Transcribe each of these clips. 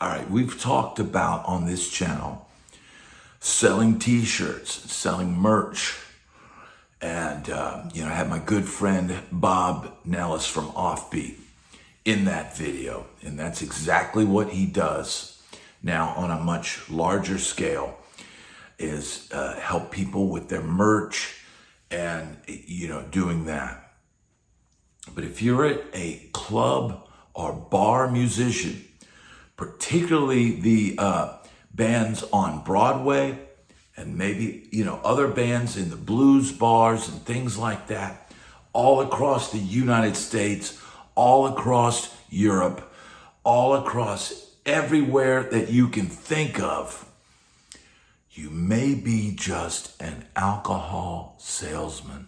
All right, we've talked about on this channel selling t-shirts, selling merch. And, I had my good friend Bob Nellis from Offbeat in that video. And that's exactly what he does now on a much larger scale, is help people with their merch and, doing that. But if you're a club or bar musician, particularly the bands on Broadway and maybe, other bands in the blues bars and things like that, all across the United States, all across Europe, all across everywhere that you can think of, you may be just an alcohol salesman.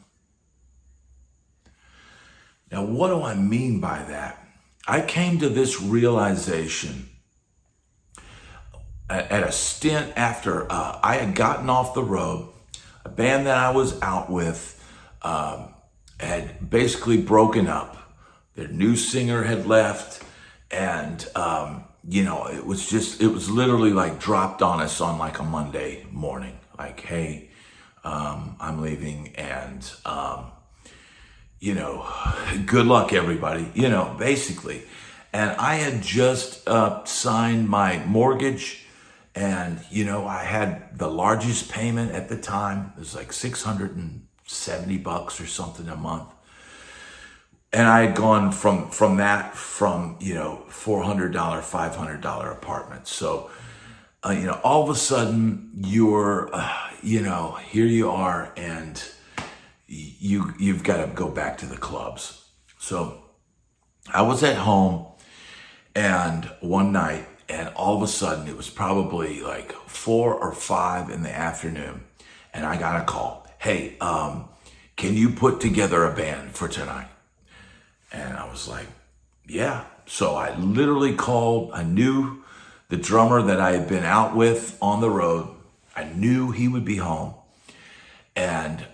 Now, what do I mean by that? I came to this realization at a stint after I had gotten off the road. A band that I was out with had basically broken up. Their new singer had left, and it was literally like dropped on us on like a Monday morning. Like, hey, I'm leaving, and good luck, everybody. Basically. And I had just signed my mortgage. And, I had the largest payment at the time. It was like $670 or something a month. And I had gone from $400, $500 apartment. So, all of a sudden you're, here you are, and you've got to go back to the clubs. So I was at home, and one night, and all of a sudden, it was probably like 4 or 5 in the afternoon, and I got a call. Hey, can you put together a band for tonight? And I was like, yeah. So I literally called. I knew the drummer that I had been out with on the road. I knew he would be home. And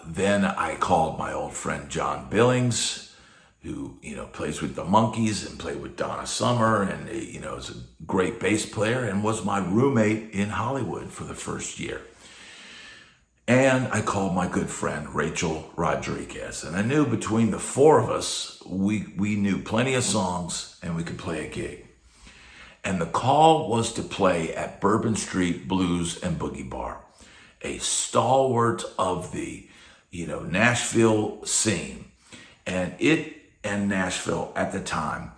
then I called my old friend John Billings, who, plays with the Monkees and played with Donna Summer, and, is a great bass player and was my roommate in Hollywood for the first year. And I called my good friend Rachel Rodriguez, and I knew between the 4 of us, we knew plenty of songs and we could play a gig. And the call was to play at Bourbon Street Blues and Boogie Bar, a stalwart of the, Nashville scene. And it and Nashville at the time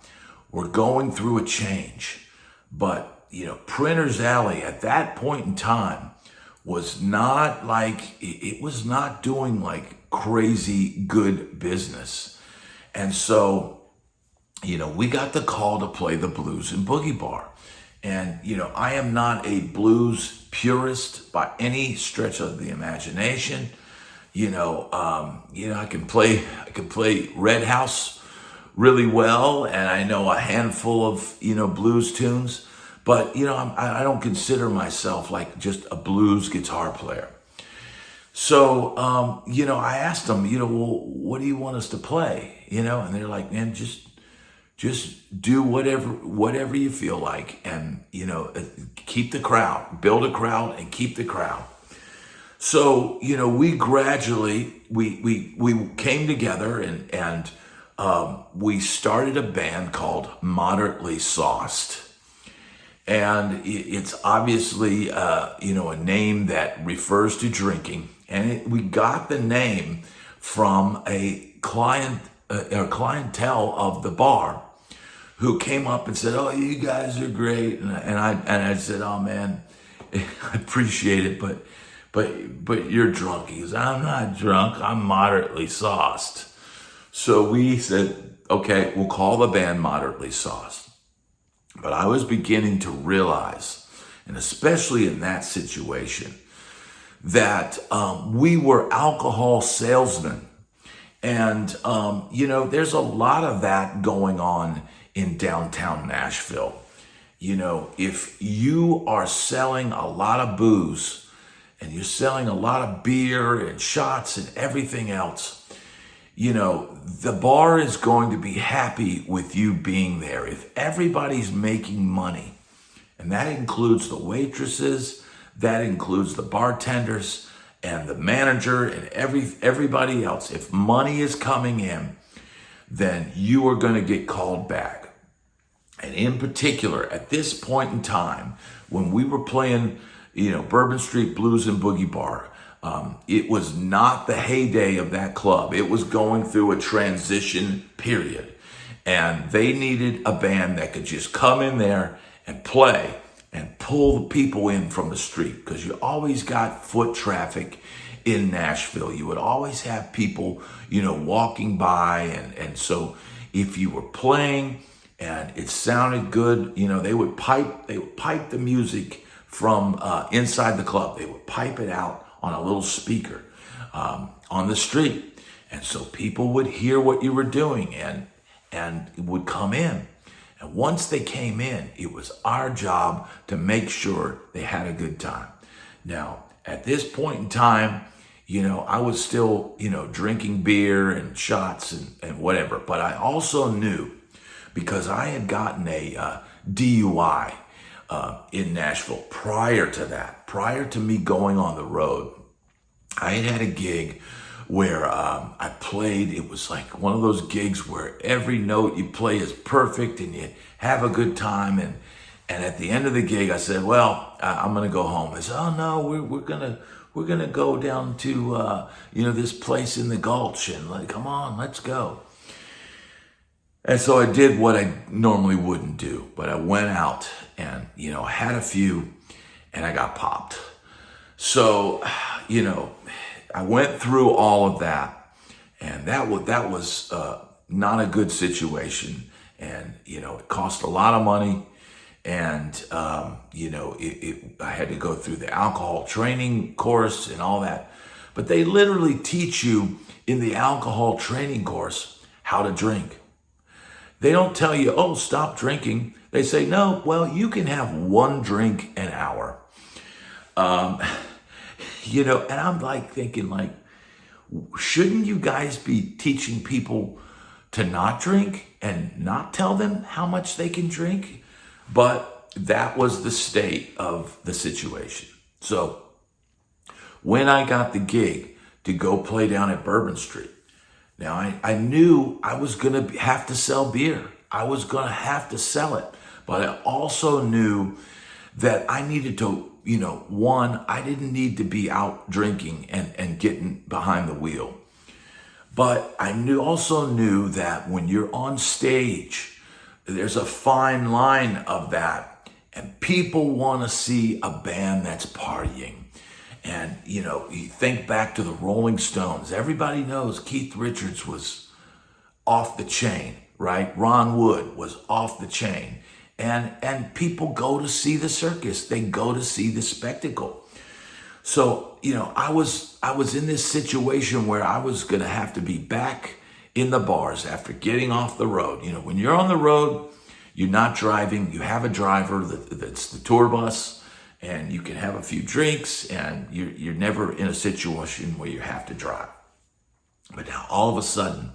were going through a change. But, Printer's Alley at that point in time was not like, it was not doing like crazy good business. And so, we got the call to play the Blues and Boogie Bar. And, I am not a blues purist by any stretch of the imagination. I can play Red House really well, and I know a handful of, blues tunes, but, I don't consider myself like just a blues guitar player. So, I asked them, well, what do you want us to play? And they're like, man, just do whatever you feel like, and, keep the crowd, build a crowd and keep the crowd. So, we gradually, we came together and we started a band called Moderately Sauced. And it's obviously, a name that refers to drinking. And we got the name from a clientele of the bar who came up and said, oh, you guys are great. And I said, oh man, I appreciate it, but you're drunk. He goes, I'm not drunk, I'm moderately sauced. So we said, okay, we'll call the band Moderately Sauced. But I was beginning to realize, and especially in that situation, that we were alcohol salesmen. And, there's a lot of that going on in downtown Nashville. If you are selling a lot of booze, and you're selling a lot of beer and shots and everything else, the bar is going to be happy with you being there. If everybody's making money, And that includes the waitresses, that includes the bartenders and the manager and everybody else. If money is coming in, then you are going to get called back. And in particular, at this point in time, when we were playing, Bourbon Street Blues and Boogie Bar, it was not the heyday of that club. It was going through a transition period. And they needed a band that could just come in there and play and pull the people in from the street, because you always got foot traffic in Nashville. You would always have people, walking by. And so if you were playing and it sounded good, they would pipe the music from inside the club. They would pipe it out on a little speaker on the street. And so people would hear what you were doing and would come in. And once they came in, it was our job to make sure they had a good time. Now, at this point in time, I was still, drinking beer and shots and whatever. But I also knew, because I had gotten a DUI in Nashville prior to me going on the road. I had a gig where I played. It was like one of those gigs where every note you play is perfect and you have a good time. And at the end of the gig, I said, well, I'm going to go home. They said, oh no, we're going to go down to, this place in the Gulch, and like, come on, let's go. And so I did what I normally wouldn't do, but I went out and, I had a few and I got popped. So, I went through all of that, and that was not a good situation. And, it cost a lot of money. And, I had to go through the alcohol training course and all that. But they literally teach you in the alcohol training course how to drink. They don't tell you, oh, stop drinking. They say, no, well, you can have one drink an hour. And I'm like thinking, shouldn't you guys be teaching people to not drink and not tell them how much they can drink? But that was the state of the situation. So when I got the gig to go play down at Bourbon Street, now I knew I was going to have to sell beer. I was going to have to sell it. But I also knew that I needed to, I didn't need to be out drinking and getting behind the wheel. But I also knew that when you're on stage, there's a fine line of that. And people want to see a band that's partying. And, you think back to the Rolling Stones. Everybody knows Keith Richards was off the chain, right? Ron Wood was off the chain. And people go to see the circus. They go to see the spectacle. So, I was in this situation where I was going to have to be back in the bars after getting off the road. When you're on the road, you're not driving. You have a driver that's the tour bus, and you can have a few drinks, and you're never in a situation where you have to drive. But now all of a sudden,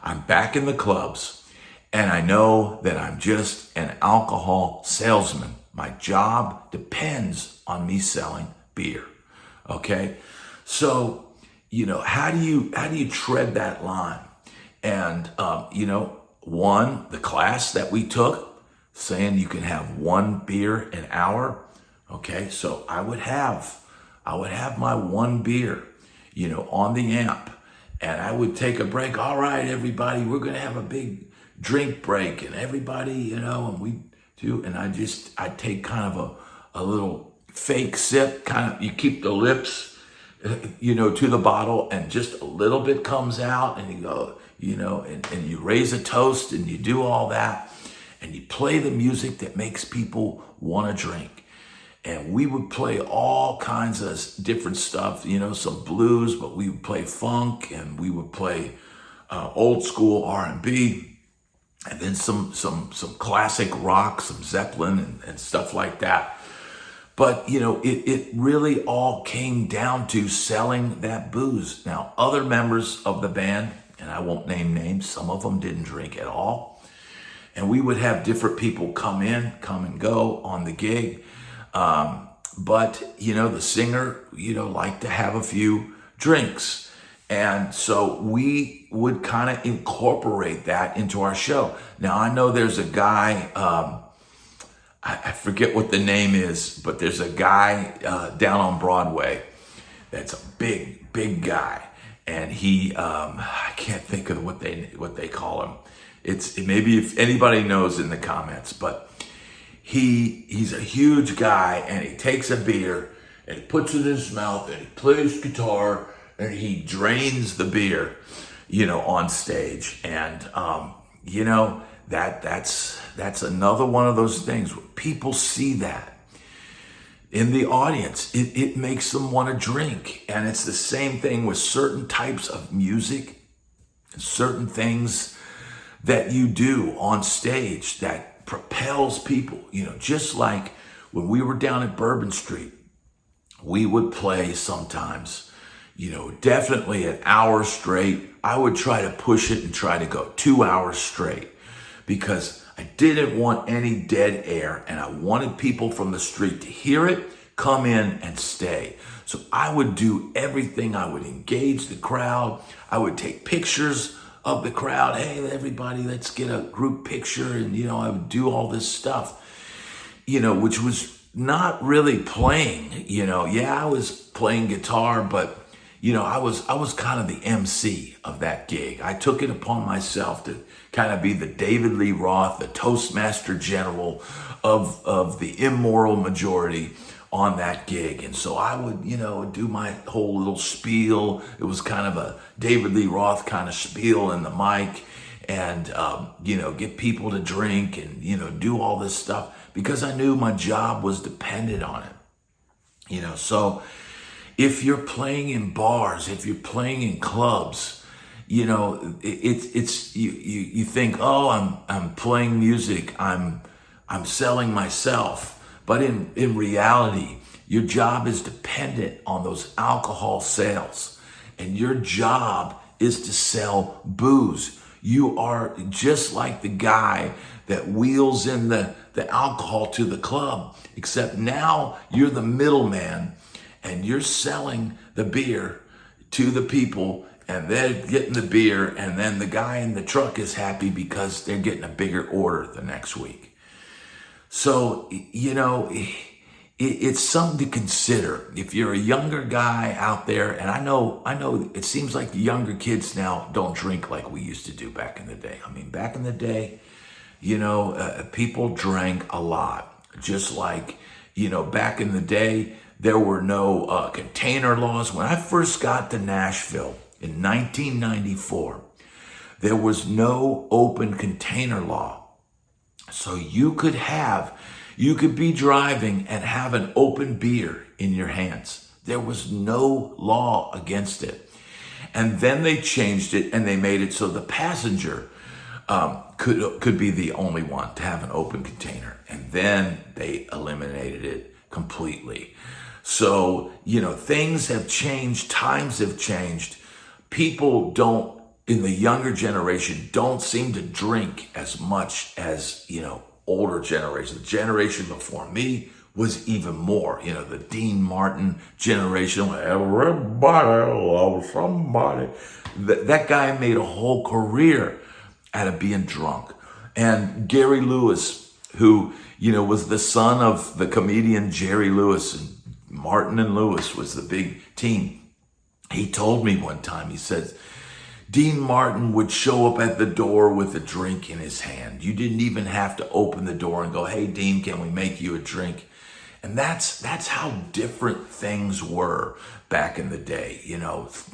I'm back in the clubs, and I know that I'm just an alcohol salesman. My job depends on me selling beer. Okay? So, how do you tread that line? And, one, the class that we took, saying you can have one beer an hour. Okay, so I would have my one beer, on the amp, and I would take a break. All right, everybody, we're going to have a big drink break, and everybody, and we do, and I'd take kind of a little fake sip, you keep the lips, to the bottle, and just a little bit comes out, and you go, and you raise a toast, and you do all that, and you play the music that makes people want to drink. And we would play all kinds of different stuff, some blues, but we would play funk, and we would play old school R&B, and then some classic rock, some Zeppelin and stuff like that. But, it really all came down to selling that booze. Now, other members of the band, and I won't name names, some of them didn't drink at all. and we would have different people come and go on the gig. But, the singer, liked to have a few drinks. And so we would kind of incorporate that into our show. Now, I know there's a guy, I forget what the name is, but there's a guy down on Broadway that's a big guy. And he, I can't think of what they call him. It's maybe if anybody knows in the comments, but he's a huge guy, and he takes a beer and he puts it in his mouth and he plays guitar and he drains the beer, on stage. And, that's another one of those things where people see that in the audience. It makes them want to drink. And it's the same thing with certain types of music, certain things that you do on stage that propels people, just like when we were down at Bourbon Street, we would play sometimes, definitely an hour straight. I would try to push it and try to go 2 hours straight because I didn't want any dead air, and I wanted people from the street to hear it, come in, and stay. So I would do everything. I would engage the crowd. I would take pictures of the crowd. Hey, everybody, let's get a group picture. And, I would do all this stuff, which was not really playing, Yeah, I was playing guitar, but, I was kind of the MC of that gig. I took it upon myself to kind of be the David Lee Roth, the Toastmaster General of the immoral majority on that gig. And so I would, do my whole little spiel. It was kind of a David Lee Roth kind of spiel in the mic, and, get people to drink and, do all this stuff because I knew my job was dependent on it. So if you're playing in bars, if you're playing in clubs, it's you think, oh, I'm playing music, I'm selling myself. But in reality, your job is dependent on those alcohol sales, and your job is to sell booze. You are just like the guy that wheels in the alcohol to the club, except now you're the middleman and you're selling the beer to the people, and they're getting the beer, and then the guy in the truck is happy because they're getting a bigger order the next week. So, it's something to consider. If you're a younger guy out there, and I know it seems like the younger kids now don't drink like we used to do back in the day. I mean, back in the day, people drank a lot. Just like, back in the day, there were no container laws. When I first got to Nashville in 1994, there was no open container law. So you could be driving and have an open beer in your hands. There was no law against it. And then they changed it and they made it so the passenger could be the only one to have an open container. And then they eliminated it completely. So, things have changed, times have changed. People in the younger generation don't seem to drink as much as, older generation. The generation before me was even more, the Dean Martin generation. Everybody loves somebody. That guy made a whole career out of being drunk. And Gary Lewis, who, was the son of the comedian Jerry Lewis, and Martin and Lewis was the big team. He told me one time, he said, Dean Martin would show up at the door with a drink in his hand. You didn't even have to open the door and go, hey, Dean, can we make you a drink? And that's how different things were back in the day.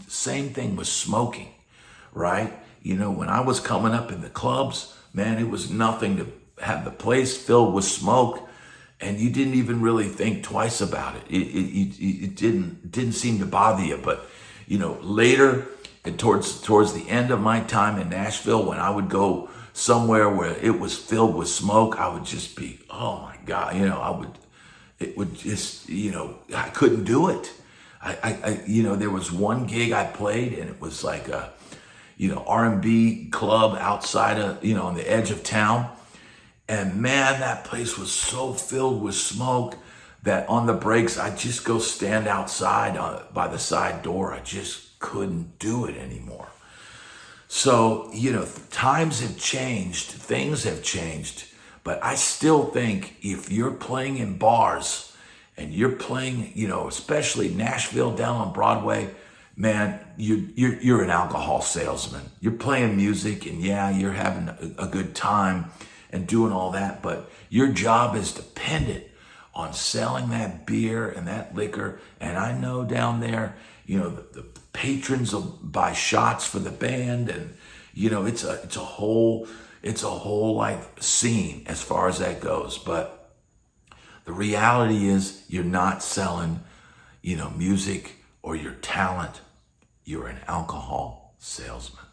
Same thing with smoking, right? When I was coming up in the clubs, man, it was nothing to have the place filled with smoke, and you didn't even really think twice about it. It didn't seem to bother you. But later, and towards the end of my time in Nashville, when I would go somewhere where it was filled with smoke, I would just be, oh my God, it would just, I couldn't do it. There was one gig I played, and it was like a, R&B club outside of, on the edge of town. And man, that place was so filled with smoke that on the breaks, I'd just go stand outside by the side door. I just couldn't do it anymore. So, times have changed, things have changed, but I still think if you're playing in bars and you're playing, especially Nashville down on Broadway, man, you're an alcohol salesman. You're playing music and yeah, you're having a good time and doing all that, but your job is dependent on selling that beer and that liquor. And I know down there, the patrons will buy shots for the band, and it's a whole like scene as far as that goes. But the reality is you're not selling, music or your talent. You're an alcohol salesman.